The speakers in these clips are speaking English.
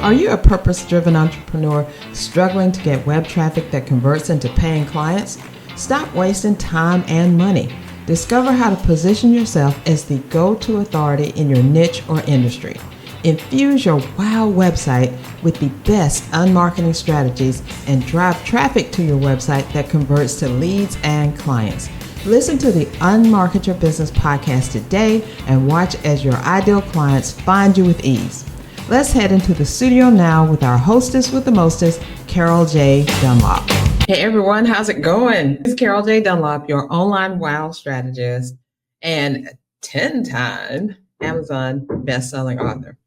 Are you a purpose-driven entrepreneur struggling to get web traffic that converts into paying clients? Stop wasting time and money. Discover how to position yourself as the go-to authority in your niche or industry. Infuse your wow website with the best unmarketing strategies and drive traffic to your website that converts to leads and clients. Listen to the Unmarket Your Business podcast today and watch as your ideal clients find you with ease. Let's head into the studio now with our hostess with the mostest, Carol J. Dunlop. Hey everyone, how's it going? This is Carol J. Dunlop, your online wow strategist and 10-time Amazon best-selling author.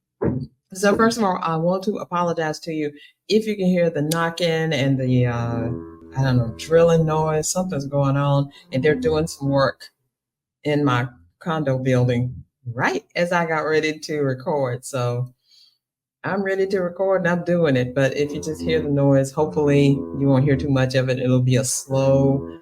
So first of all, I want to apologize to you if you can hear the knocking and the, drilling noise. Something's going on and they're doing some work in my condo building right as I got ready to record. So I'm ready to record and I'm doing it. But if you just hear the noise, hopefully you won't hear too much of it. It'll be a slow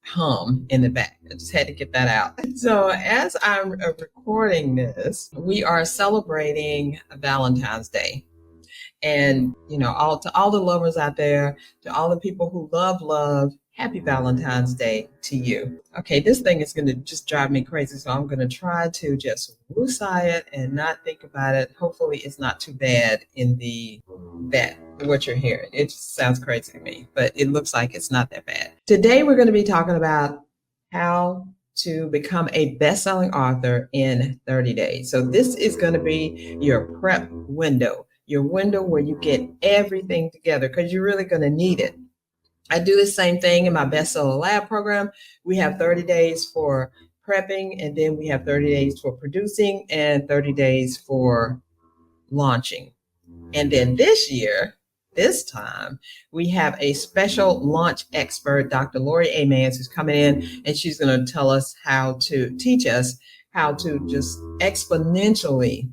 hum in the back. I just had to get that out. So as I'm recording this, we are celebrating Valentine's Day. And, to all the lovers out there, to all the people who love, happy Valentine's Day to you. Okay, this thing is going to just drive me crazy. So I'm going to try to just woosah it and not think about it. Hopefully it's not too bad what you're hearing. It just sounds crazy to me, but it looks like it's not that bad. Today we're going to be talking about how to become a best-selling author in 30 days. So this is going to be your prep window, your window where you get everything together because you're really going to need it. I do the same thing in my Bestseller Lab program. We have 30 days for prepping, and then we have 30 days for producing and 30 days for launching. And then this time, we have a special launch expert, Dr. Lori A. Mans, who's coming in, and she's going to teach us how to just exponentially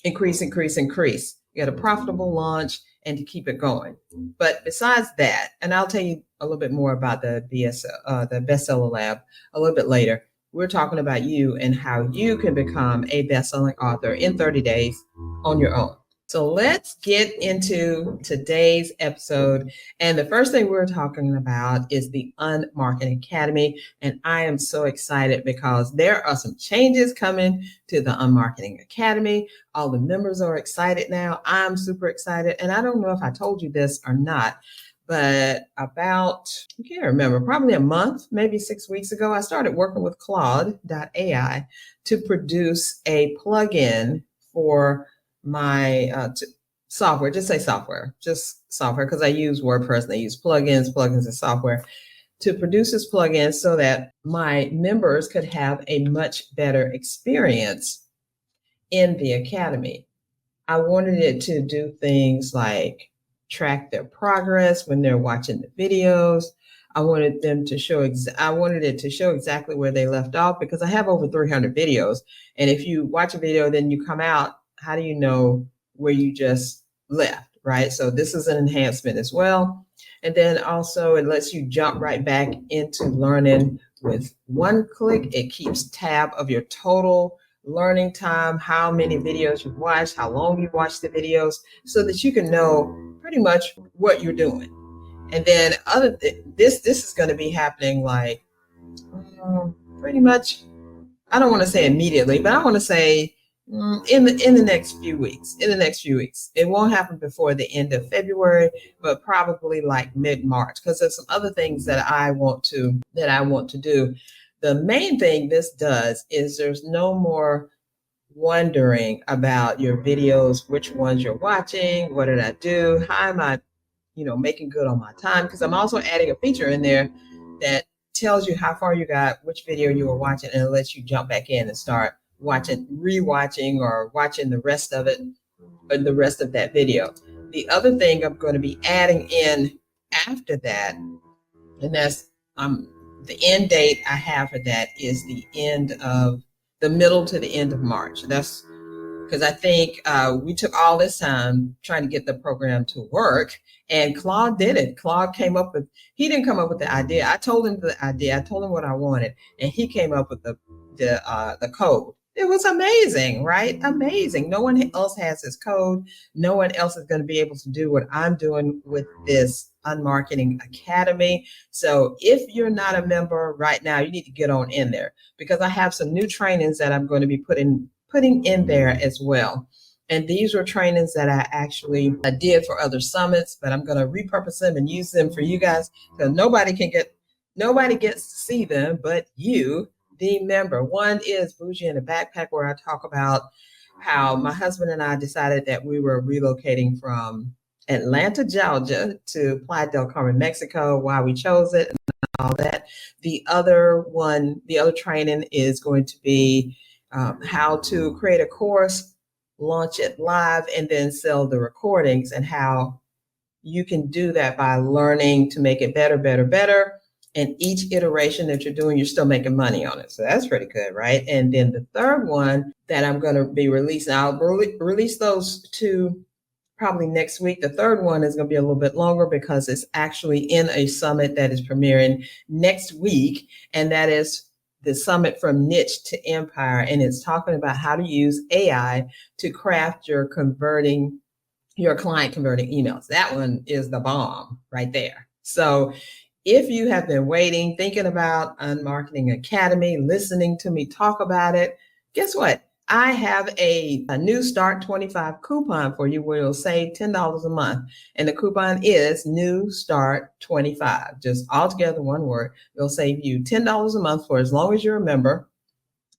increase. Get a profitable launch and to keep it going. But besides that, and I'll tell you a little bit more about the Bestseller Lab a little bit later, we're talking about you and how you can become a best-selling author in 30 days on your own. So let's get into today's episode. And the first thing we're talking about is the Unmarketing Academy. And I am so excited because there are some changes coming to the Unmarketing Academy. All the members are excited now. I'm super excited. And I don't know if I told you this or not, but I can't remember, probably a month, maybe 6 weeks ago, I started working with Claude.ai to produce a plugin for my software. Just software, because I use WordPress and I use plugins and software to produce this plugin so that my members could have a much better experience in the Academy. I wanted it to do things like track their progress when they're watching the videos. I wanted it to show exactly where they left off because I have over 300 videos. And if you watch a video, then you come out, how do you know where you just left, right? So this is an enhancement as well. And then also it lets you jump right back into learning with one click. It keeps tab of your total learning time, how many videos you've watched, how long you've watched the videos, so that you can know pretty much what you're doing. And then this is going to be happening like pretty much, I don't want to say immediately, but I want to say in the next few weeks. It won't happen before the end of February, but probably like mid-March, because there's some other things that I want to do. The main thing this does is there's no more wondering about your videos, which ones you're watching, what did I do, how am I, making good on my time, because I'm also adding a feature in there that tells you how far you got, which video you were watching, and it lets you jump back in and start rewatching or watching the rest of it, or the rest of that video. The other thing I'm going to be adding in after that, and that's the end date I have for that is the middle to the end of March. That's because I think we took all this time trying to get the program to work, and Claude did it. Claude he didn't come up with the idea. I told him the idea. I told him what I wanted, and he came up with the code It was amazing, right? Amazing. No one else has this code. No one else is going to be able to do what I'm doing with this Unmarketing Academy. So if you're not a member right now, you need to get on in there, because I have some new trainings that I'm going to be putting in there as well. And these were trainings that I actually did for other summits, but I'm going to repurpose them and use them for you guys, because nobody gets to see them but you, the member. One is Bougie in a Backpack, where I talk about how my husband and I decided that we were relocating from Atlanta, Georgia to Playa del Carmen, Mexico, why we chose it and all that. The other training is going to be how to create a course, launch it live, and then sell the recordings, and how you can do that by learning to make it better, better, better. And each iteration that you're doing, you're still making money on it. So that's pretty good, right? And then the third one that I'm going to be releasing, I'll release those two probably next week. The third one is going to be a little bit longer because it's actually in a summit that is premiering next week. And that is the summit from niche to empire. And it's talking about how to use AI to craft your client converting emails. That one is the bomb right there. So if you have been waiting, thinking about Unmarketing Academy, listening to me talk about it, guess what? I have a new Start 25 coupon for you where you'll save $10 a month. And the coupon is New Start 25. Just all together, one word. It'll save you $10 a month for as long as you're a member.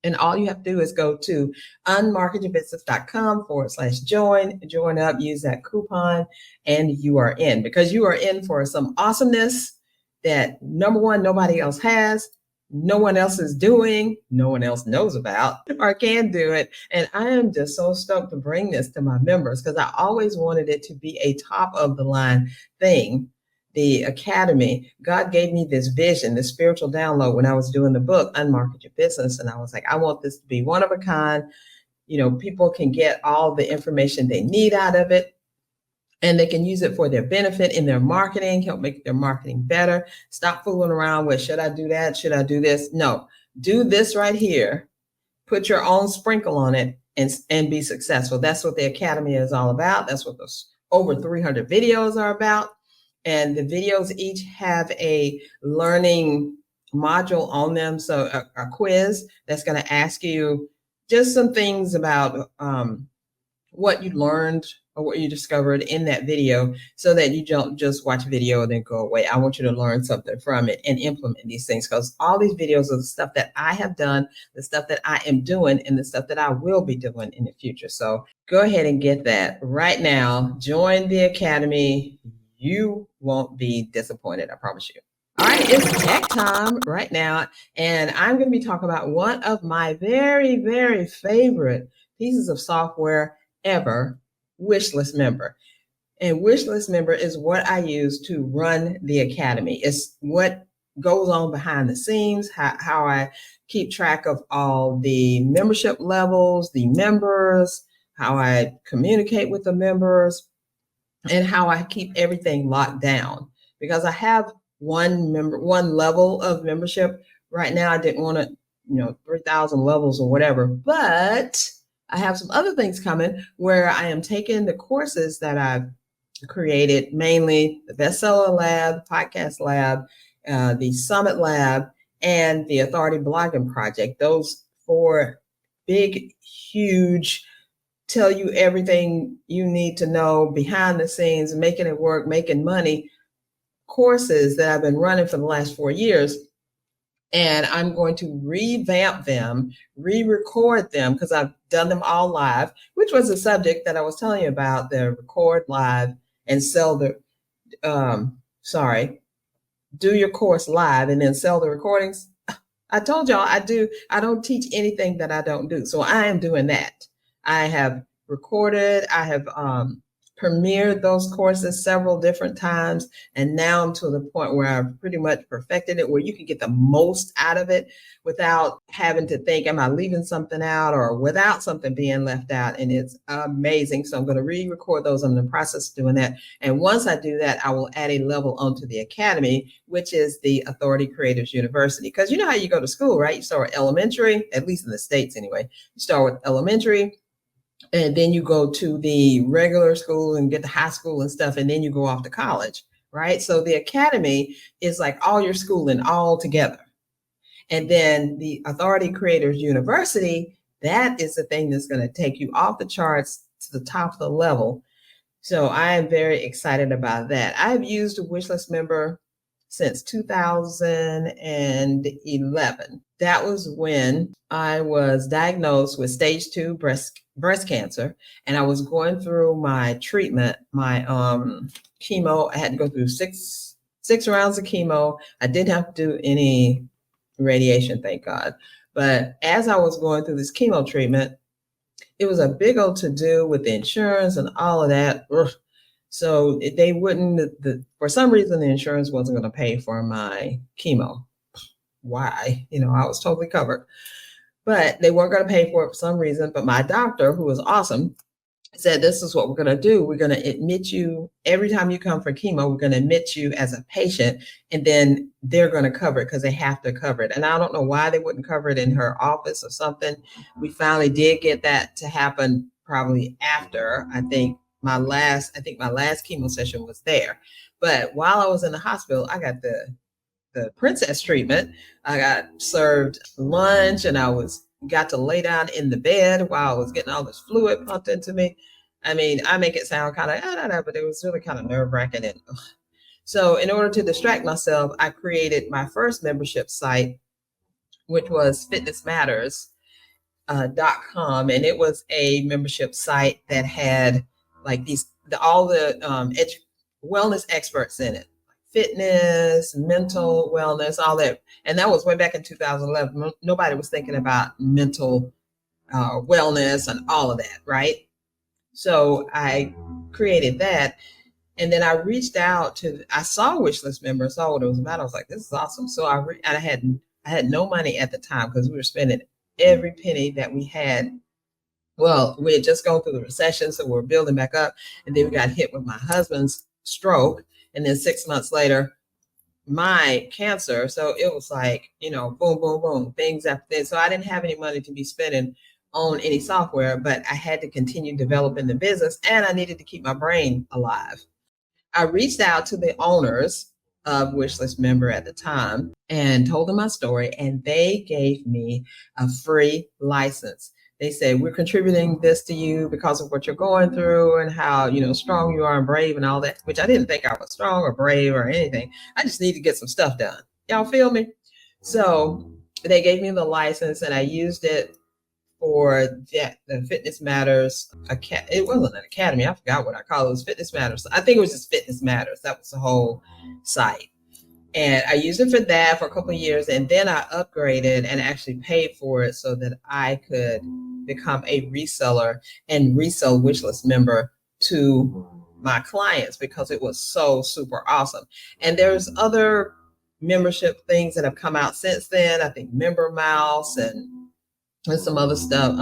And all you have to do is go to unmarketyourbusiness.com/join, join up, use that coupon, and you are in, because you are in for some awesomeness that, number one, nobody else has, no one else is doing, no one else knows about or can do it. And I am just so stoked to bring this to my members, because I always wanted it to be a top of the line thing. The Academy, God gave me this vision, this spiritual download when I was doing the book, Unmarket Your Business. And I was like, I want this to be one of a kind. People can get all the information they need out of it, and they can use it for their benefit in their marketing, help make their marketing better. Stop fooling around with, should I do that? Should I do this? No, do this right here. Put your own sprinkle on it and be successful. That's what the Academy is all about. That's what those over 300 videos are about. And the videos each have a learning module on them. So a quiz that's going to ask you just some things about what you learned or what you discovered in that video, so that you don't just watch a video and then go away. I want you to learn something from it and implement these things, because all these videos are the stuff that I have done, the stuff that I am doing, and the stuff that I will be doing in the future. So go ahead and get that right now. Join the Academy. You won't be disappointed, I promise you. All right, it's tech time right now, and I'm going to be talking about one of my very, very favorite pieces of software ever, Wishlist Member. And Wishlist Member is what I use to run the Academy. It's what goes on behind the scenes, how I keep track of all the membership levels, the members, how I communicate with the members, and how I keep everything locked down. Because I have one level of membership right now. I didn't want to, 3,000 levels or whatever, but I have some other things coming where I am taking the courses that I've created, mainly the Bestseller Lab, Podcast Lab, the Summit Lab, and the Authority Blogging Project. Those 4 big, huge, tell you everything you need to know behind the scenes, making it work, making money courses that I've been running for the last 4 years. And I'm going to revamp them, re-record them, because I've done them all live, which was a subject that I was telling you about, the record live and sell the, do your course live and then sell the recordings. I told y'all I don't teach anything that I don't do. So I am doing that. I have recorded, I have premiered those courses several different times, and now I'm to the point where I've pretty much perfected it, where you can get the most out of it without having to think, am I leaving something out, or without something being left out. And it's amazing. So I'm going to re-record those. I'm in the process of doing that. And once I do that, I will add a level onto the academy, which is the Authority Creators University. Because you know how you go to school, right? You start with elementary, at least in the States anyway. You start with elementary, and then you go to the regular school and get to high school and stuff, and then you go off to college, right? So the academy is like all your schooling all together. And then the Authority Creators University, that is the thing that's going to take you off the charts to the top of the level. So I am very excited about that. I've used a Wishlist member since 2011. That was when I was diagnosed with stage 2 breast cancer, and I was going through my treatment, my chemo. I had to go through six rounds of chemo. I didn't have to do any radiation, thank God. But as I was going through this chemo treatment, it was a big old to-do with the insurance and all of that. So they wouldn't, for some reason, the insurance wasn't going to pay for my chemo. Why? I was totally covered. But they weren't going to pay for it for some reason. But my doctor, who was awesome, said, this is what we're going to do. We're going to admit you every time you come for chemo. We're going to admit you as a patient, and then they're going to cover it because they have to cover it. And I don't know why they wouldn't cover it in her office or something. We finally did get that to happen probably after, I think my last chemo session was there. But while I was in the hospital, I got the princess treatment. I got served lunch, and I got to lay down in the bed while I was getting all this fluid pumped into me. I mean, I make it sound kind of, but it was really kind of nerve-wracking. And so in order to distract myself, I created my first membership site, which was fitnessmatters.com. And it was a membership site that had like all the wellness experts in it. Fitness, mental wellness, all that. And that was way back in 2011. Nobody was thinking about mental wellness and all of that, right? So I created that. And then I reached out I saw Wishlist members, saw what it was about. I was like, this is awesome. So I had no money at the time because we were spending every penny that we had. Well, we had just gone through the recession, so we were building back up. And then we got hit with my husband's stroke. And then 6 months later, my cancer. So it was like, boom, boom, boom, things after that. So I didn't have any money to be spending on any software, but I had to continue developing the business, and I needed to keep my brain alive. I reached out to the owners of Wishlist member at the time and told them my story, and they gave me a free license. They said, we're contributing this to you because of what you're going through and how, strong you are and brave and all that, which I didn't think I was strong or brave or anything. I just need to get some stuff done. Y'all feel me? So they gave me the license, and I used it for the Fitness Matters. It wasn't an academy. I forgot what I call it. It was Fitness Matters. I think it was just Fitness Matters. That was the whole site. And I used it for that for a couple of years. And then I upgraded and actually paid for it so that I could become a reseller and resell Wishlist member to my clients, because it was so super awesome. And there's other membership things that have come out since then. I think Member Mouse and some other stuff.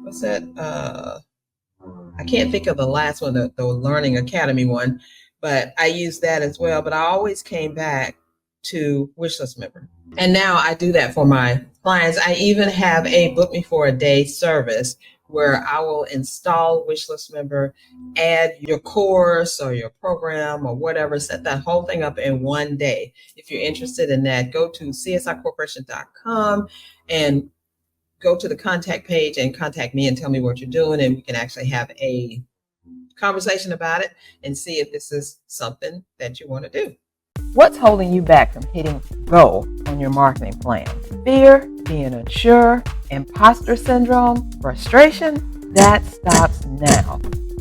What's that? I can't think of the last one, the Learning Academy one. But I used that as well. But I always came back to Wishlist member. And now I do that for my clients. I even have a book me for a day service where I will install Wishlist member, add your course or your program or whatever, set that whole thing up in one day. If you're interested in that, go to csicorporation.com and go to the contact page and contact me and tell me what you're doing. And we can actually have a conversation about it and see if this is something that you want to do. What's holding you back from hitting go on your marketing plan? Fear, being unsure, imposter syndrome, frustration? That stops now.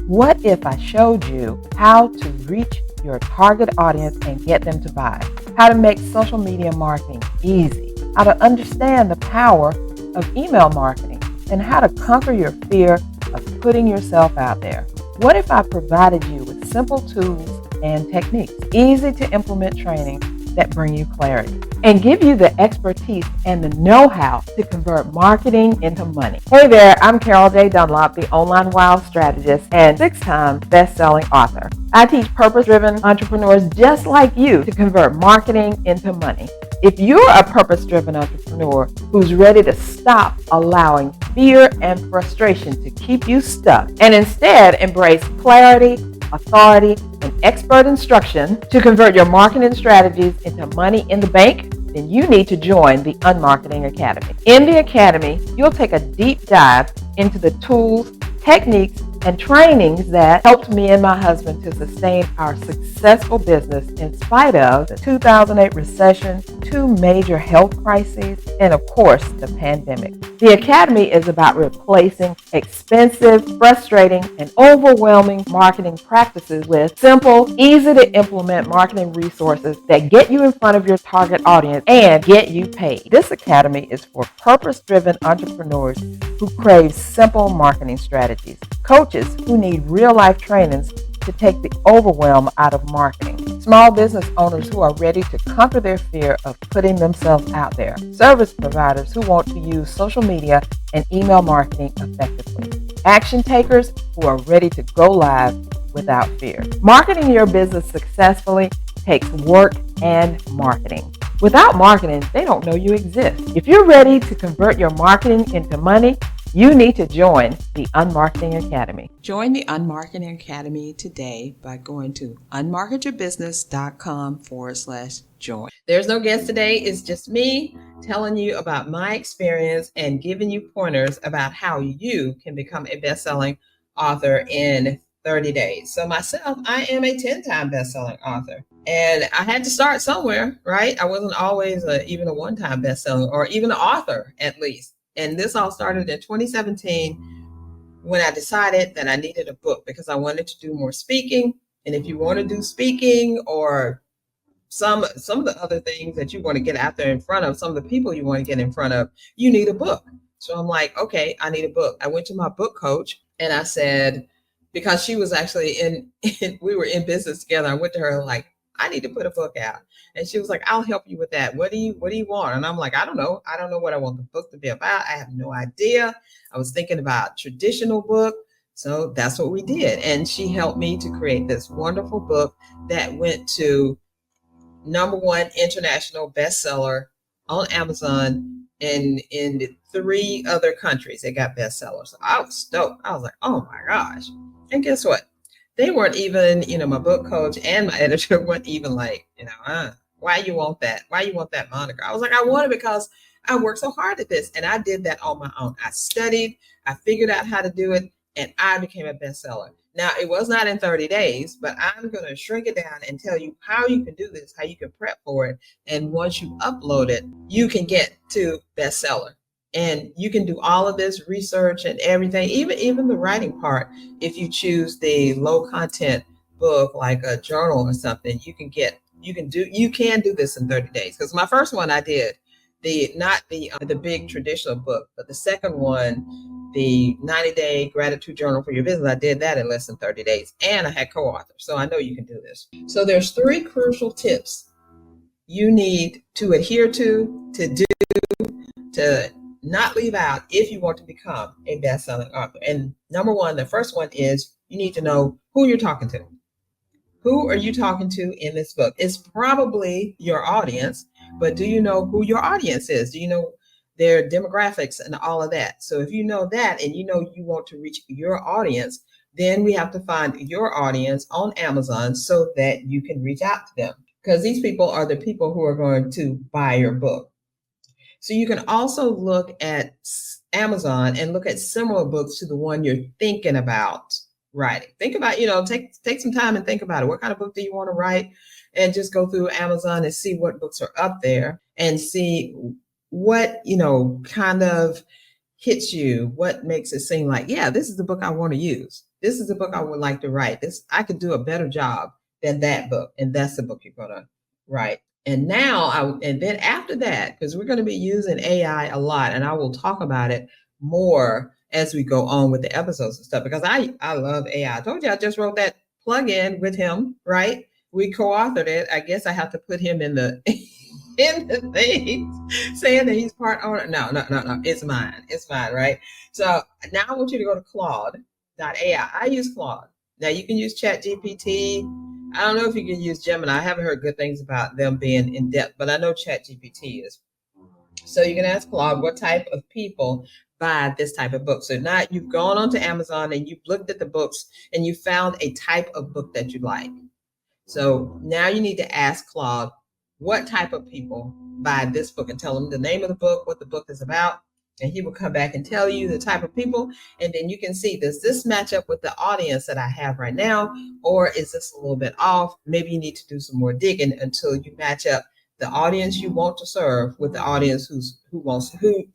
What if I showed you how to reach your target audience and get them to buy? How to make social media marketing easy? How to understand the power of email marketing? And how to conquer your fear of putting yourself out there? What if I provided you with simple tools and techniques, easy to implement training that bring you clarity, and give you the expertise and the know-how to convert marketing into money? Hey there, I'm Carol J. Dunlop, the online wild strategist and 6-time best-selling author. I teach purpose-driven entrepreneurs just like you to convert marketing into money. If you're a purpose-driven entrepreneur who's ready to stop allowing fear and frustration to keep you stuck and instead embrace clarity, authority, and expert instruction to convert your marketing strategies into money in the bank, then you need to join the Unmarketing Academy. In the Academy, you'll take a deep dive into the tools, techniques, and trainings that helped me and my husband to sustain our successful business in spite of the 2008 recession, 2 major health crises, and of course, the pandemic. The Academy is about replacing expensive, frustrating, and overwhelming marketing practices with simple, easy to implement marketing resources that get you in front of your target audience and get you paid. This Academy is for purpose-driven entrepreneurs who crave simple marketing strategies, coaches who need real-life trainings to take the overwhelm out of marketing, small business owners who are ready to conquer their fear of putting themselves out there, service providers who want to use social media and email marketing effectively, action takers who are ready to go live without fear. Marketing your business successfully takes work and marketing. Without marketing, they don't know you exist. If you're ready to convert your marketing into money, you need to join the Unmarketing Academy. Join the Unmarketing Academy today by going to unmarketyourbusiness.com/join. There's no guest today. It's just me telling you about my experience and giving you pointers about how you can become a best-selling author in 30 days. So myself, I am a 10-time best-selling author. And I had to start somewhere, right? I wasn't always even a one-time best-selling or even an author at least. And this all started in 2017 when I decided that I needed a book because I wanted to do more speaking. And if you want to do speaking or some of the other things that you want to get out there in front of, some of the people you want to get in front of, you need a book. So I'm like, okay, I need a book. I went to my book coach and I said, because she was actually we were in business together. I went to her like, I need to put a book out. And she was like, I'll help you with that. What do you want? And I'm like, I don't know. I don't know what I want the book to be about. I have no idea. I was thinking about traditional book. So that's what we did. And she helped me to create this wonderful book that went to #1 international bestseller on Amazon and in 3 other countries. It got bestsellers. So I was stoked. I was like, oh my gosh. And guess what? They weren't even, my book coach and my editor weren't even like, why you want that? Why you want that moniker? I was like, I want it because I worked so hard at this and I did that on my own. I studied, I figured out how to do it, and I became a bestseller. Now, it was not in 30 days, but I'm going to shrink it down and tell you how you can do this, how you can prep for it. And once you upload it, you can get to bestseller. And you can do all of this research and everything, even the writing part. If you choose the low content book, like a journal or something, you can do this in 30 days. Because my first one I did, not the big traditional book, but the second one, the 90-day gratitude journal for your business, I did that in less than 30 days. And I had co-authors. So I know you can do this. So there's 3 crucial tips you need to adhere to do, to not leave out if you want to become a best-selling author. And #1, the first one is you need to know who you're talking to. Who are you talking to in this book? It's probably your audience, but do you know who your audience is? Do you know their demographics and all of that? So if you know that and you want to reach your audience, then we have to find your audience on Amazon so that you can reach out to them, because these people are the people who are going to buy your book. So you can also look at Amazon and look at similar books to the one you're thinking about writing. Think about, take some time and think about it. What kind of book do you want to write? And just go through Amazon and see what books are up there and see what, kind of hits you, what makes it seem like, yeah, this is the book I want to use. This is the book I would like to write. I could do a better job than that book. And that's the book you're going to write. And then after that, because we're going to be using AI a lot, and I will talk about it more as we go on with the episodes and stuff, because I love AI. I told you I just wrote that plugin with him, right? We co-authored it. I guess I have to put him in the in the thing saying that he's part owner. No, no, no, no. It's mine. It's mine, right? So now I want you to go to Claude.ai. I use Claude. Now you can use Chat GPT. I don't know if you can use Gemini. I haven't heard good things about them being in depth, but I know Chat GPT is. So you can ask Claude what type of people buy this type of book. So now you've gone onto Amazon and you've looked at the books and you found a type of book that you like. So now you need to ask Claude what type of people buy this book and tell him the name of the book, what the book is about, and he will come back and tell you the type of people. And then you can see, does this match up with the audience that I have right now, or is this a little bit off? Maybe you need to do some more digging until you match up the audience you want to serve with the audience who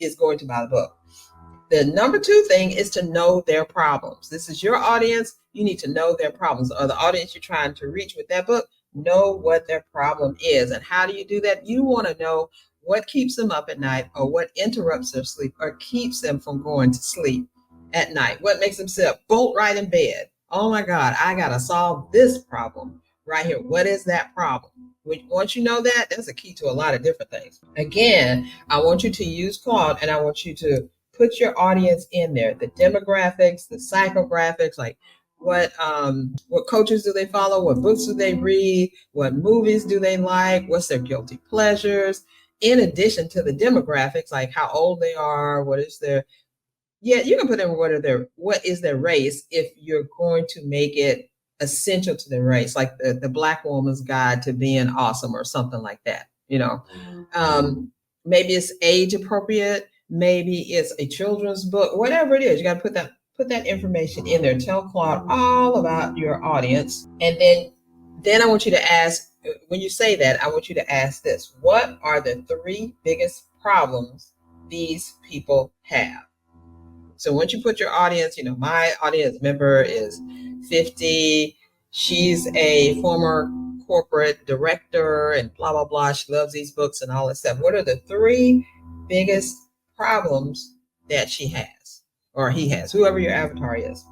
is going to buy the book. The number two thing is to know their problems. This is your audience. You need to know their problems, or the audience you're trying to reach with that book. Know what their problem is. And how do you do that? You want to know what keeps them up at night, or what interrupts their sleep, or keeps them from going to sleep at night. What makes them sit up bolt right in bed? Oh my God, I got to solve this problem right here. What is that problem? Once you know that, that's a key to a lot of different things. Again, I want you to use Claude, and I want you to put your audience in there, the demographics, the psychographics, like what coaches do they follow, what books do they read, what movies do they like, what's their guilty pleasures, in addition to the demographics, like how old they are, what is their, you can put in what is their race if you're going to make it essential to their race, like the Black woman's guide to being awesome or something like that. Maybe it's age appropriate. Maybe it's a children's book, whatever it is. You got to put that information in there. Tell Claude all about your audience. And then I want you to ask, when you say that, I want you to ask this: what are the 3 biggest problems these people have? So once you put your audience, my audience member is 50. She's a former corporate director and blah, blah, blah. She loves these books and all that stuff. What are the 3 biggest problems that she has, or he has, whoever your avatar is?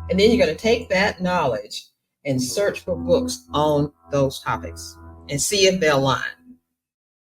And then you're going to take that knowledge and search for books on those topics and see if they align.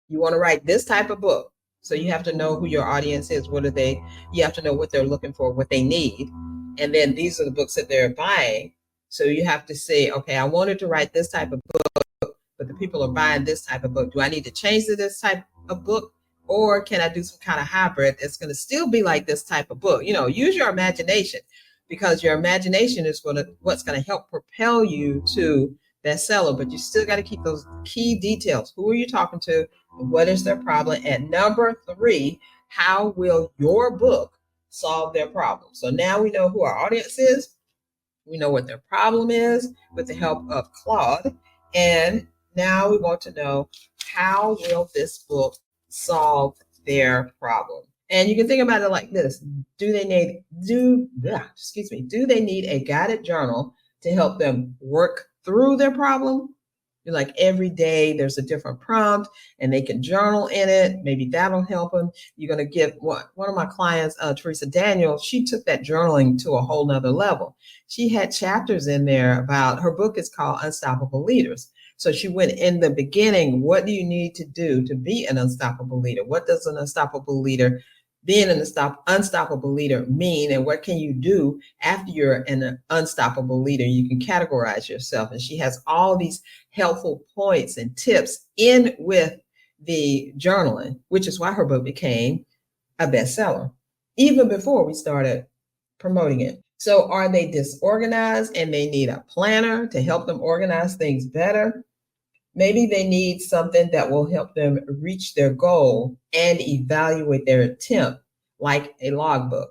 You want to write this type of book, so you have to know who your audience is. You have to know what they're looking for, what they need. And then these are the books that they're buying. So you have to say, okay, I wanted to write this type of book, but the people are buying this type of book. Do I need to change to this type of book? Or can I do some kind of hybrid that's going to still be like this type of book? Use your imagination, because your imagination is what's going to help propel you to that seller. But you still got to keep those key details. Who are you talking to? What is their problem? And number 3, how will your book solve their problem? So now we know who our audience is. We know what their problem is with the help of Claude. And now we want to know, how will this book solve their problem? And you can think about it like this: do they need a guided journal to help them work through their problem? Like every day there's a different prompt and they can journal in it. Maybe that'll help them. You're going to give one of my clients, Teresa Daniel, she took that journaling to a whole nother level. She had chapters in there about, her book is called Unstoppable Leaders. So she went in the beginning, what do you need to do to be an unstoppable leader? What does an unstoppable leader, being an unstoppable leader mean? And what can you do after you're an unstoppable leader? You can categorize yourself. And she has all these helpful points and tips in with the journaling, which is why her book became a bestseller, even before we started promoting it. So are they disorganized and they need a planner to help them organize things better? Maybe they need something that will help them reach their goal and evaluate their attempt, like a logbook.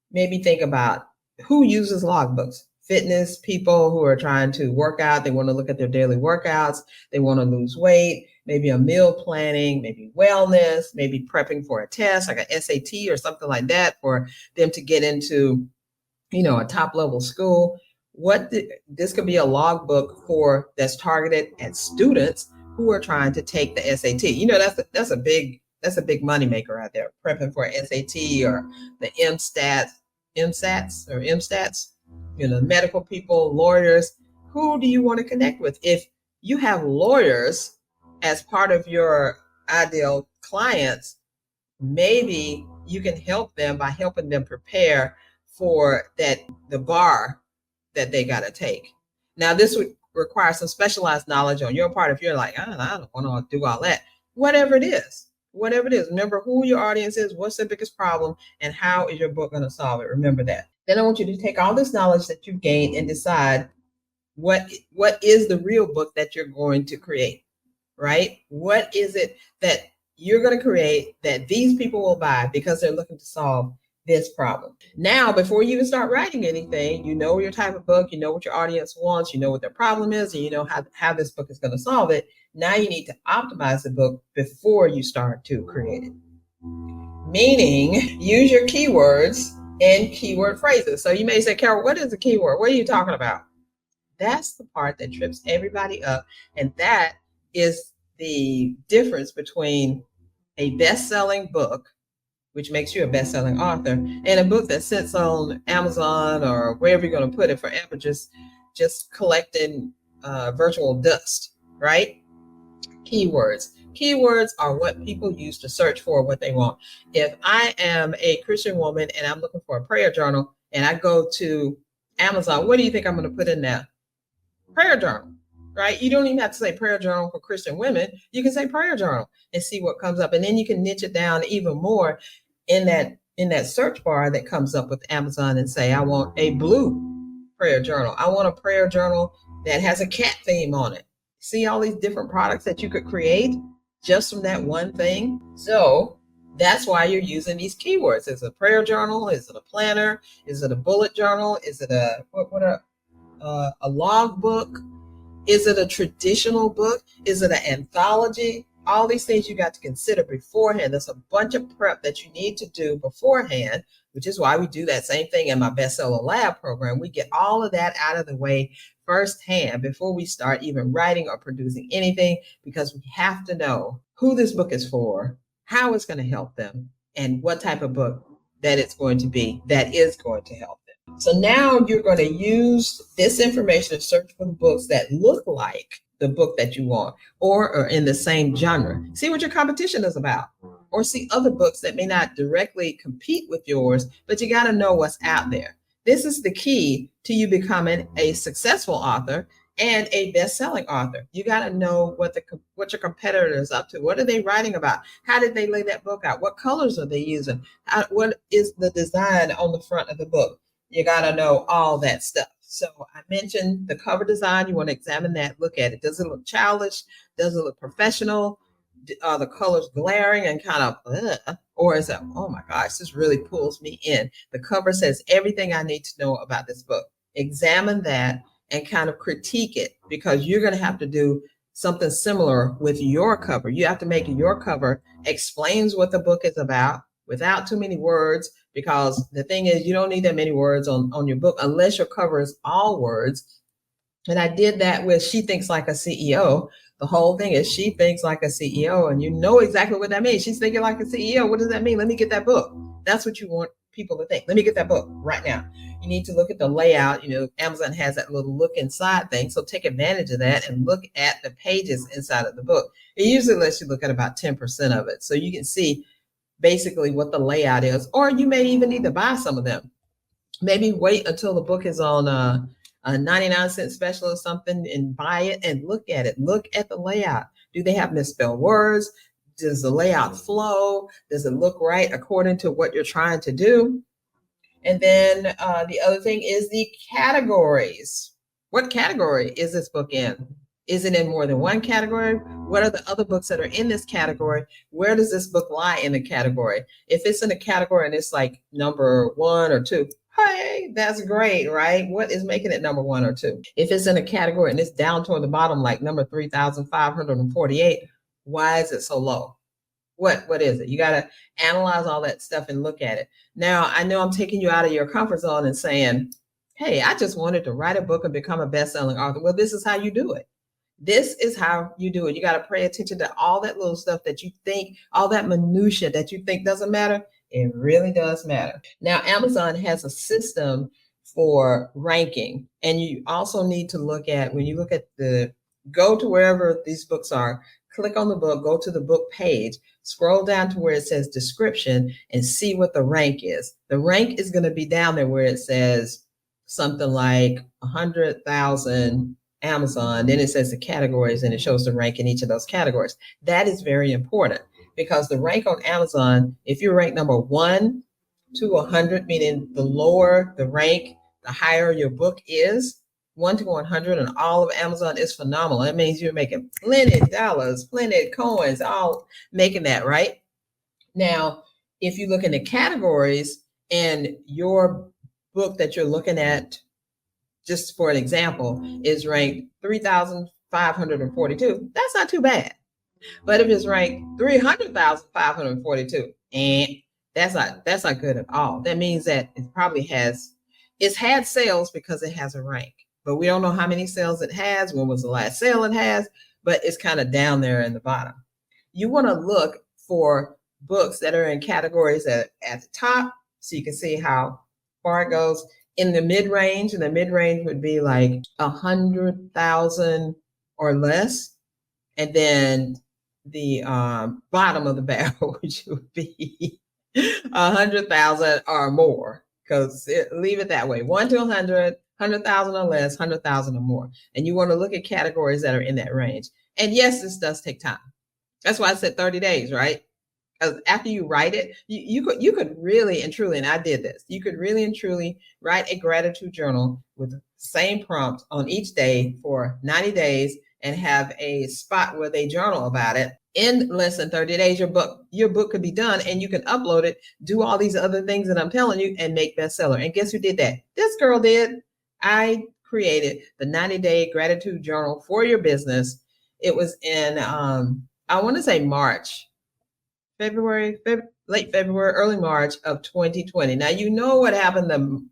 Maybe think about who uses logbooks. Fitness people who are trying to work out, they want to look at their daily workouts, they want to lose weight, maybe a meal planning, maybe wellness, maybe prepping for a test like a SAT or something like that for them to get into, a top level school. This could be a logbook that's targeted at students who are trying to take the SAT. That's a big money maker out there, prepping for an SAT or the MSTAT. MSATs or MSTATs, medical people, lawyers. Who do you want to connect with? If you have lawyers as part of your ideal clients, maybe you can help them by helping them prepare for the bar that they got to take. Now, this would require some specialized knowledge on your part if you're like, I don't want to do all that. Whatever it is, remember who your audience is, what's the biggest problem, and how is your book going to solve it. Remember that. Then I want you to take all this knowledge that you've gained and decide what is the real book that you're going to create, right? What is it that you're going to create that these people will buy because they're looking to solve this problem? Now, before you even start writing anything, you know your type of book, you know what your audience wants, you know what their problem is, and you know how this book is going to solve it. Now you need to optimize the book before you start to create it. Meaning, use your keywords and keyword phrases. So you may say, Carol, what is a keyword? What are you talking about? That's the part that trips everybody up. And that is the difference between a best-selling book, which makes you a best-selling author, and a book that sits on Amazon or wherever you're going to put it forever, just collecting virtual dust, right? Keywords are what people use to search for what they want. If I am a Christian woman and I'm looking for a prayer journal and I go to Amazon, what do you think I'm going to put in there? Prayer journal, right? You don't even have to say prayer journal for Christian women. You can say prayer journal and see what comes up. And then you can niche it down even more in that search bar that comes up with Amazon and say, I want a blue prayer journal. I want a prayer journal that has a cat theme on it. See all these different products that you could create just from that one thing. So that's why you're using these keywords. Is it a prayer journal? Is it a planner? Is it a bullet journal? Is it a log book? Is it a traditional book? Is it an anthology? All these things you got to consider beforehand. There's a bunch of prep that you need to do beforehand, which is why we do that same thing in my bestseller lab program. We get all of that out of the way firsthand before we start even writing or producing anything, because we have to know who this book is for, how it's going to help them, and what type of book that it's going to be that is going to help them. So now you're going to use this information to search for the books that look like the book that you want or are in the same genre. See what your competition is about, or see other books that may not directly compete with yours, but you got to know what's out there. This is the key to you becoming a successful author and a best-selling author. You got to know what your competitor is up to. What are they writing about? How did they lay that book out? What colors are they using? What is the design on the front of the book? You got to know all that stuff. So I mentioned the cover design. You want to examine that, look at it. Does it look childish? Does it look professional? Are the colors glaring and kind of, or is it, oh my gosh, this really pulls me in. The cover says everything I need to know about this book. Examine that and kind of critique it, because you're going to have to do something similar with your cover. You have to make your cover explains what the book is about without too many words, because the thing is, you don't need that many words on your book unless your cover is all words. And I did that with She Thinks Like a CEO. The whole thing is she thinks like a CEO, and you know exactly what that means. She's thinking like a CEO. What does that mean? Let me get that book. That's what you want people to think. Let me get that book right now. You need to look at the layout. Amazon has that little look inside thing. So take advantage of that and look at the pages inside of the book. It usually lets you look at about 10% of it. So you can see basically what the layout is, or you may even need to buy some of them. Maybe wait until the book is on a 99-cent special or something and buy it and look at it. Look at the layout. Do they have misspelled words? Does the layout flow? Does it look right according to what you're trying to do? And then the other thing is the categories. What category is this book in? Is it in more than one category? What are the other books that are in this category? Where does this book lie in the category? If it's in a category and it's like number 1 or 2, hey, that's great, right? What is making it number 1 or 2? If it's in a category and it's down toward the bottom, like number 3,548, why is it so low? What is it? You got to analyze all that stuff and look at it. Now, I know I'm taking you out of your comfort zone and saying, hey, I just wanted to write a book and become a best-selling author. Well, this is how you do it. This is how you do it. You got to pay attention to all that little stuff that you think, all that minutia that you think doesn't matter. It really does matter. Now, Amazon has a system for ranking, and you also need to look at, when you look at go to wherever these books are, click on the book, go to the book page, scroll down to where it says description, and see what the rank is. The rank is going to be down there where it says something like 100,000 Amazon, then it says the categories and it shows the rank in each of those categories. That is very important because the rank on Amazon, if you're ranked number 1 to 100, meaning the lower the rank, the higher your book is. 1 to 100 and all of Amazon is phenomenal. That means you're making plenty of dollars, plenty of coins, all making that, right? Now, if you look in the categories and your book that you're looking at, just for an example, is ranked 3,542, that's not too bad. But if it's ranked 300,542, and that's not good at all. That means that it's had sales because it has a rank, but we don't know how many sales it has, when was the last sale it has, but it's kind of down there in the bottom. You want to look for books that are in categories at the top, so you can see how far it goes. In the mid-range, and the mid-range would be like 100,000 or less, and then the bottom of the barrel, which would be 100,000 or more, because leave it that way: 1 to 100, 100,000 or less, 100,000 or more. And you want to look at categories that are in that range. And yes, this does take time. That's why I said 30 days, right? Because after you write it, you could really and truly, and I did this, you could really and truly write a gratitude journal with the same prompt on each day for 90 days and have a spot where they journal about it. In less than 30 days, your book could be done, and you can upload it, do all these other things that I'm telling you, and make bestseller. And guess who did that? This girl did. I created the 90-day gratitude journal for your business. It was in, I want to say late February, early March of 2020. Now, you know what happened the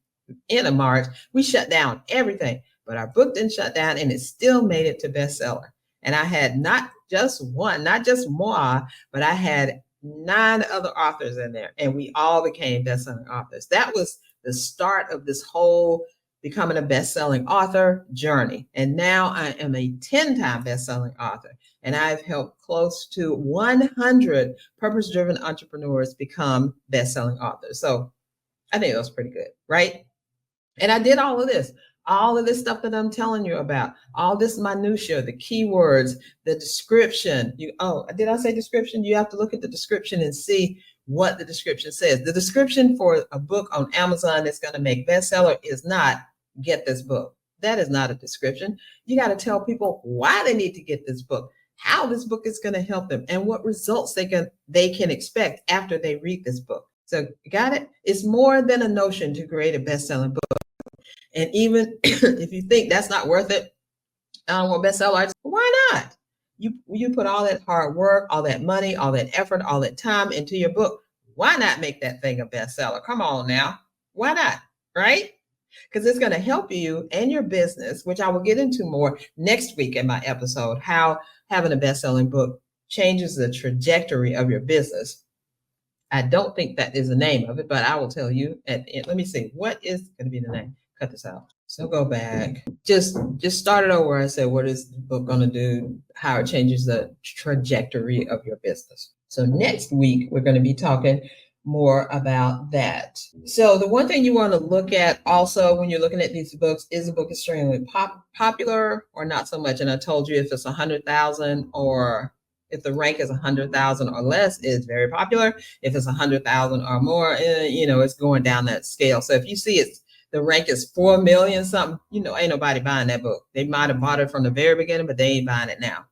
end of March. We shut down everything, but our book didn't shut down, and it still made it to bestseller. And I had not just moi, but I had 9 other authors in there, and we all became bestselling authors. That was the start of this whole becoming a best-selling author journey. And now I am a 10-time best-selling author, and I've helped close to 100 purpose-driven entrepreneurs become best-selling authors. So I think that was pretty good, right? And I did all of this stuff that I'm telling you about, all this minutia, the keywords, the description. Did I say description? You have to look at the description and see what the description says. The description for a book on Amazon that's going to make bestseller is not get this book. That is not a description. You got to tell people why they need to get this book, how this book is going to help them, and what results they can expect after they read this book. So, got it? It's more than a notion to create a best-selling book. And even if you think that's not worth it, I don't want bestseller, why not? You put all that hard work, all that money, all that effort, all that time into your book. Why not make that thing a bestseller? Come on now. Why not? Right? Because it's going to help you and your business, which I will get into more next week in my episode, how having a best-selling book changes the trajectory of your business. I don't think that is the name of it, but I will tell you at the end. Let me see. What is going to be the name? Cut this out. So go back. Just start it over and say, what is the book going to do? How it changes the trajectory of your business. So next week, we're going to be talking more about that. So the one thing you want to look at also when you're looking at these books, is the book extremely popular or not so much? And I told you, if it's 100,000 or if the rank is 100,000 or less, it's very popular. If it's 100,000 or more, it's going down that scale. So if you see the rank is 4 million something, ain't nobody buying that book. They might have bought it from the very beginning, but they ain't buying it now,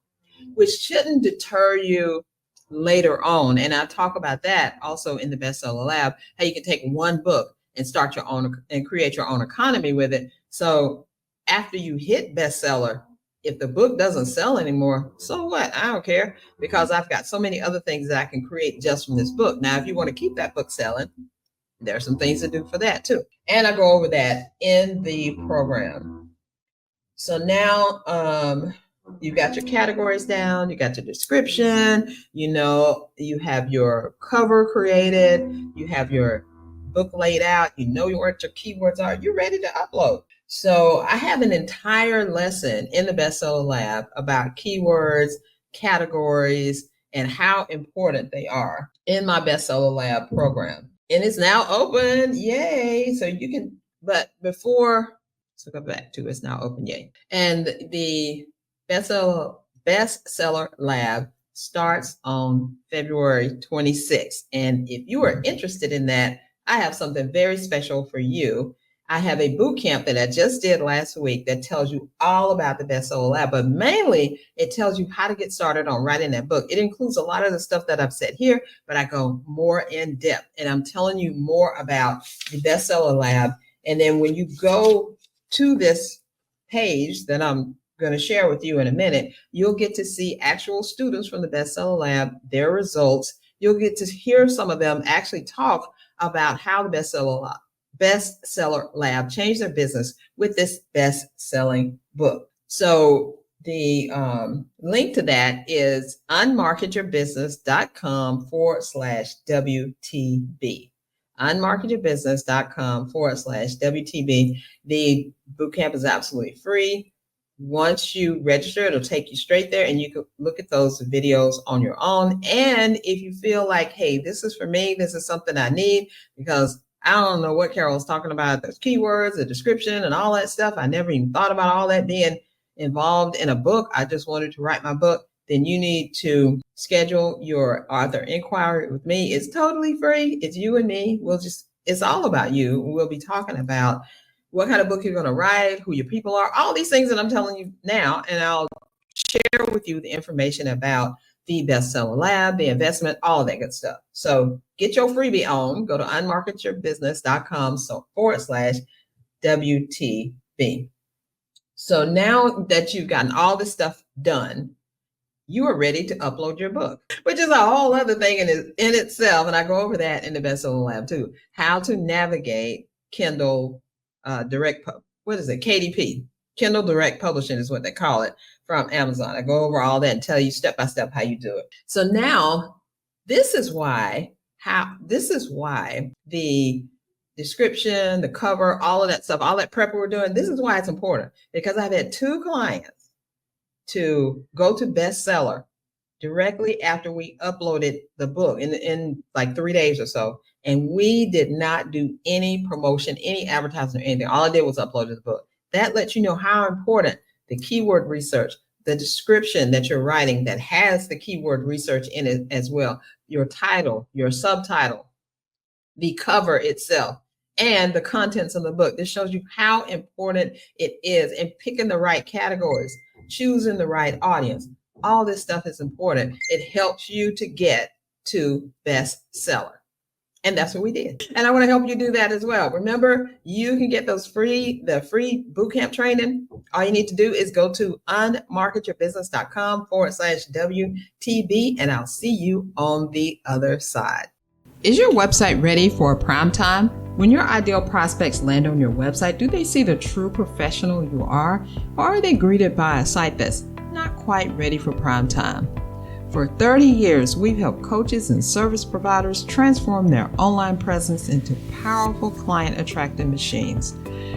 which shouldn't deter you later on. And I talk about that also in the Bestseller Lab, how you can take one book and start your own and create your own economy with it. So after you hit bestseller, if the book doesn't sell anymore, so what? I don't care, because I've got so many other things that I can create just from this book. Now, if you want to keep that book selling, there are some things to do for that too. And I go over that in the program. So now You got your categories down, you got your description, you have your cover created, you have your book laid out, what your keywords are, you're ready to upload. So I have an entire lesson in the Bestseller Lab about keywords, categories, and how important they are in my Bestseller Lab program. And it's now open. Yay. So you can, but before, so go back to it's now open. Yay. And the Bestseller Lab starts on February 26th. And if you are interested in that, I have something very special for you. I have a boot camp that I just did last week that tells you all about the Bestseller Lab, but mainly it tells you how to get started on writing that book. It includes a lot of the stuff that I've said here, but I go more in depth and I'm telling you more about the Bestseller Lab. And then when you go to this page that I'm going to share with you in a minute, you'll get to see actual students from the Bestseller Lab, their results. You'll get to hear some of them actually talk about how the Bestseller Lab changed their business with this best-selling book. So the link to that is unmarketyourbusiness.com/WTB. unmarketyourbusiness.com/WTB. The bootcamp is absolutely free. Once you register, it'll take you straight there and you can look at those videos on your own. And if you feel like, hey, this is for me, this is something I need, because I don't know what Carol was talking about, those keywords, the description and all that stuff. I never even thought about all that being involved in a book. I just wanted to write my book. Then you need to schedule your author inquiry with me. It's totally free. It's you and me. It's all about you. We'll be talking about what kind of book you're going to write, who your people are, all these things that I'm telling you now. And I'll share with you the information about the Bestseller Lab, the investment, all of that good stuff. So get your freebie on. Go to unmarketyourbusiness.com/WTB. So now that you've gotten all this stuff done, you are ready to upload your book, which is a whole other thing in itself. And I go over that in the Bestseller Lab too. How to navigate Kindle KDP. Kindle Direct Publishing is what they call it from Amazon. I go over all that and tell you step by step how you do it. So now this is why the description, the cover, all of that stuff, all that prep we're doing, this is why it's important, because I've had 2 clients to go to bestseller directly after we uploaded the book in like 3 days or so. And we did not do any promotion, any advertising or anything. All I did was upload the book. That lets you know how important the keyword research, the description that you're writing that has the keyword research in it as well, your title, your subtitle, the cover itself, and the contents of the book. This shows you how important it is in picking the right categories, choosing the right audience. All this stuff is important. It helps you to get to bestseller. And that's what we did. And I want to help you do that as well. Remember, you can get the free bootcamp training. All you need to do is go to unmarketyourbusiness.com/WTB, and I'll see you on the other side. Is your website ready for prime time? When your ideal prospects land on your website, do they see the true professional you are? Or are they greeted by a site that's not quite ready for prime time? For 30 years, we've helped coaches and service providers transform their online presence into powerful client-attracting machines.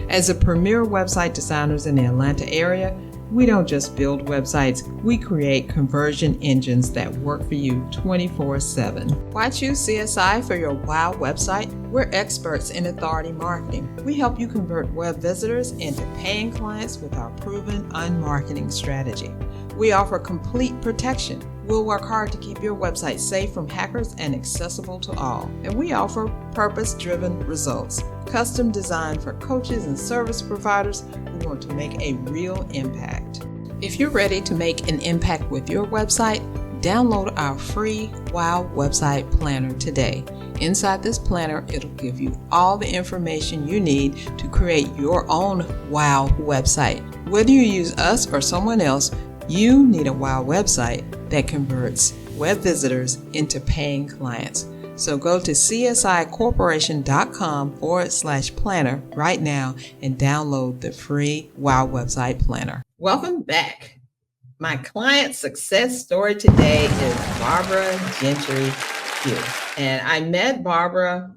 As a premier website designers in the Atlanta area, we don't just build websites, we create conversion engines that work for you 24/7. Why choose CSI for your WOW website? We're experts in authority marketing. We help you convert web visitors into paying clients with our proven unmarketing strategy. We offer complete protection. We'll work hard to keep your website safe from hackers and accessible to all. And we offer purpose-driven results, custom designed for coaches and service providers who want to make a real impact. If you're ready to make an impact with your website, download our free WOW Website Planner today. Inside this planner, it'll give you all the information you need to create your own WOW website. Whether you use us or someone else, you need a WOW website that converts web visitors into paying clients. So go to csicorporation.com/planner right now and download the free WOW Website Planner. Welcome back. My client success story today is Barbara Gentry Pugh. And I met Barbara,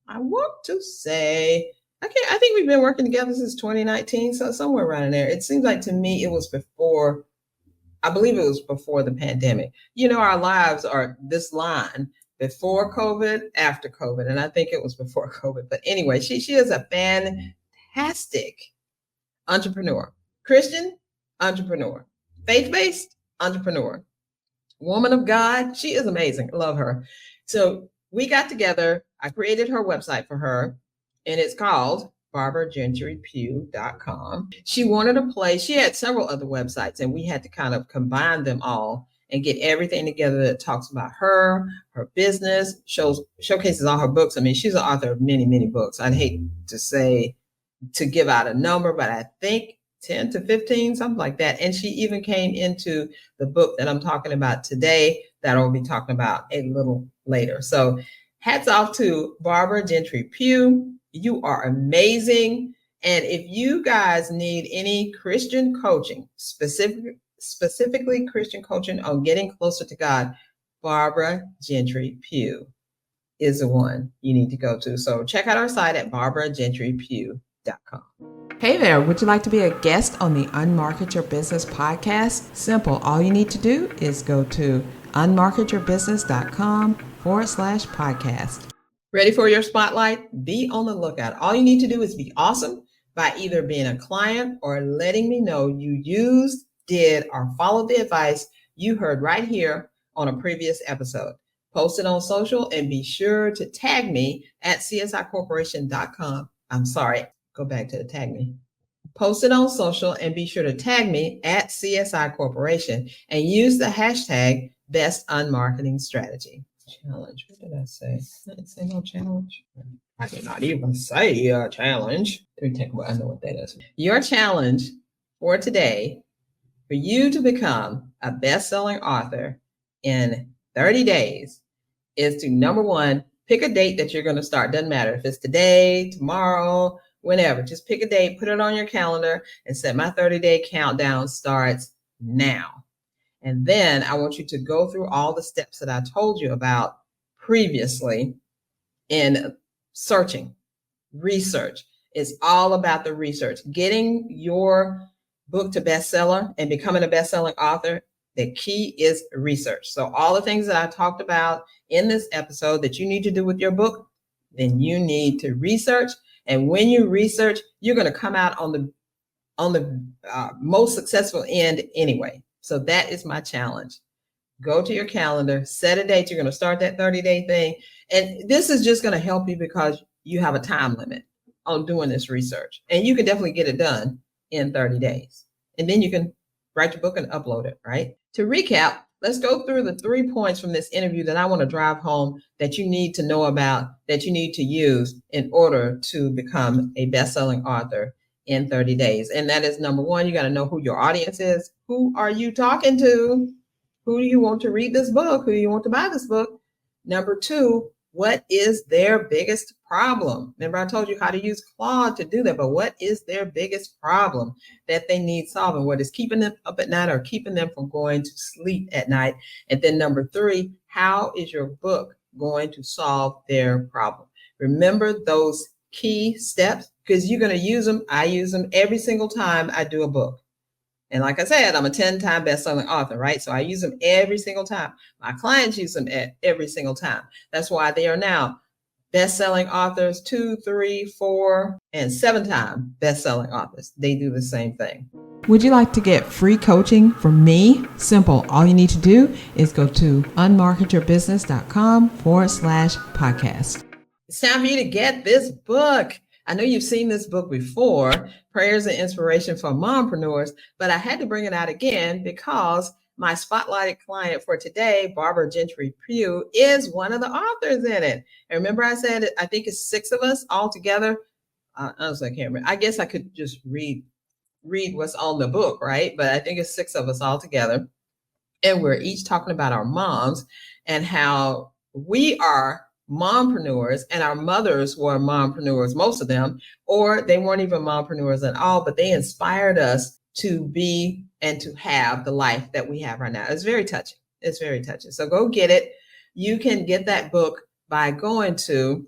I want to say, I think we've been working together since 2019, so somewhere around there. It seems like to me it was before, I believe it was before the pandemic. Our lives are this line: before COVID, after COVID. And I think it was before COVID. But anyway, she is a fantastic entrepreneur, Christian entrepreneur, faith-based entrepreneur, woman of God. She is amazing. Love her. So we got together. I created her website for her, and it's called barbaragentrypugh.com. She wanted a place. She had several other websites, and we had to kind of combine them all and get everything together that talks about her business, showcases all her books. I mean, she's an author of many, many books. I'd hate to give out a number, but I think 10 to 15, something like that. And she even came into the book that I'm talking about today that I'll be talking about a little later. So hats off to Barbara Gentry Pugh. You are amazing. And if you guys need any Christian coaching, specifically Christian coaching on getting closer to God, Barbara Gentry Pugh is the one you need to go to. So check out our site at barbaragentrypugh.com. Hey there, would you like to be a guest on the Unmarket Your Business podcast? Simple. All you need to do is go to unmarketyourbusiness.com/podcast. Ready for your spotlight? Be on the lookout. All you need to do is be awesome by either being a client or letting me know you used, did, or followed the advice you heard right here on a previous episode. Post it on social and be sure to tag me at csicorporation.com. I'm sorry. Go back to the tag me. Post it on social and be sure to tag me at CSI Corporation and use the hashtag Best Unmarketing Strategy. Challenge. What did I say? I didn't say no challenge. I did not even say a challenge. Let me take what I know what that is. Your challenge for today, for you to become a best-selling author in 30 days, is to, number one, pick a date that you're going to start. Doesn't matter if it's today, tomorrow, whenever. Just pick a date, put it on your calendar, and set my 30-day countdown starts now. And then I want you to go through all the steps that I told you about previously in searching, research. It's all about the research. Getting your book to bestseller and becoming a best-selling author, the key is research. So all the things that I talked about in this episode that you need to do with your book, then you need to research. And when you research, you're going to come out on the most successful end anyway. So that is my challenge. Go to your calendar, set a date. You're going to start that 30-day thing. And this is just going to help you because you have a time limit on doing this research. And you can definitely get it done in 30 days. And then you can write your book and upload it, right? To recap, let's go through the 3 points from this interview that I want to drive home that you need to know about, that you need to use in order to become a best-selling author in 30 days. And that is, number one, you got to know who your audience is. Who are you talking to? Who do you want to read this book? Who do you want to buy this book? Number two, what is their biggest problem? Remember, I told you how to use Claude to do that, but what is their biggest problem that they need solving? What is keeping them up at night or keeping them from going to sleep at night? And then number three, how is your book going to solve their problem? Remember those key steps because you're going to use them. I use them every single time I do a book. And like I said, I'm a 10-time best-selling author, right? So I use them every single time. My clients use them every single time. That's why they are now best-selling authors, 2, 3, 4, and 7-time best-selling authors. They do the same thing. Would you like to get free coaching from me? Simple. All you need to do is go to unmarketyourbusiness.com/podcast. It's time for you to get this book. I know you've seen this book before, Prayers and Inspiration for Mompreneurs, but I had to bring it out again because my spotlighted client for today, Barbara Gentry Pugh, is one of the authors in it. And remember I said, I think it's 6 of us all together. Honestly, I can't remember. I guess I could just read what's on the book, right? But I think it's 6 of us all together. And we're each talking about our moms and how we are mompreneurs and our mothers were mompreneurs, most of them, or they weren't even mompreneurs at all, but they inspired us to be and to have the life that we have right now. It's very touching. It's very touching. So go get it. You can get that book by going to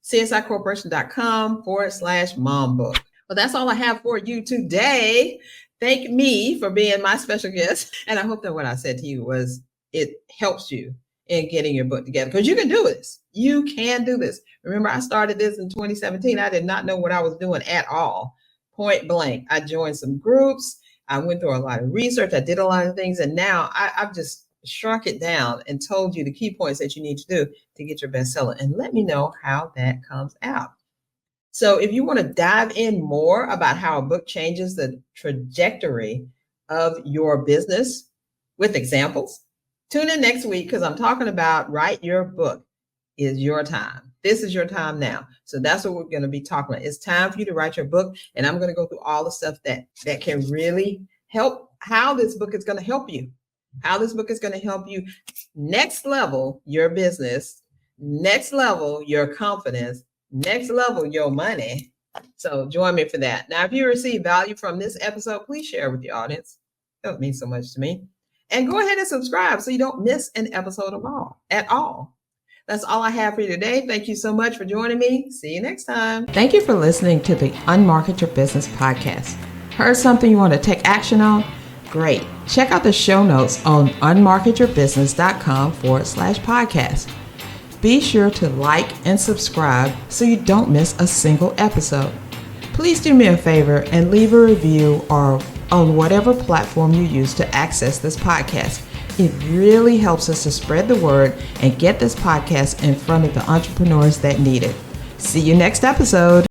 csicorporation.com/mom book. Well, that's all I have for you today. Thank me for being my special guest. And I hope that what I said to you was it helps you in getting your book together, because you can do this. You can do this. Remember, I started this in 2017. I did not know what I was doing at all. Point blank. I joined some groups. I went through a lot of research. I did a lot of things. And now I've just shrunk it down and told you the key points that you need to do to get your bestseller. And let me know how that comes out. So if you want to dive in more about how a book changes the trajectory of your business with examples, tune in next week, because I'm talking about write your book is your time. This is your time now. So that's what we're going to be talking about. It's time for you to write your book. And I'm going to go through all the stuff that can really help, how this book is going to help you, how this book is going to help you next level your business, next level your confidence, next level your money. So join me for that. Now, if you receive value from this episode, please share with your audience. That would mean so much to me. And go ahead and subscribe so you don't miss an episode at all. That's all I have for you today. Thank you so much for joining me. See you next time. Thank you for listening to the Unmarket Your Business podcast. Heard something you want to take action on? Great. Check out the show notes on unmarketyourbusiness.com/podcast. Be sure to like and subscribe so you don't miss a single episode. Please do me a favor and leave a review or on whatever platform you use to access this podcast. It really helps us to spread the word and get this podcast in front of the entrepreneurs that need it. See you next episode.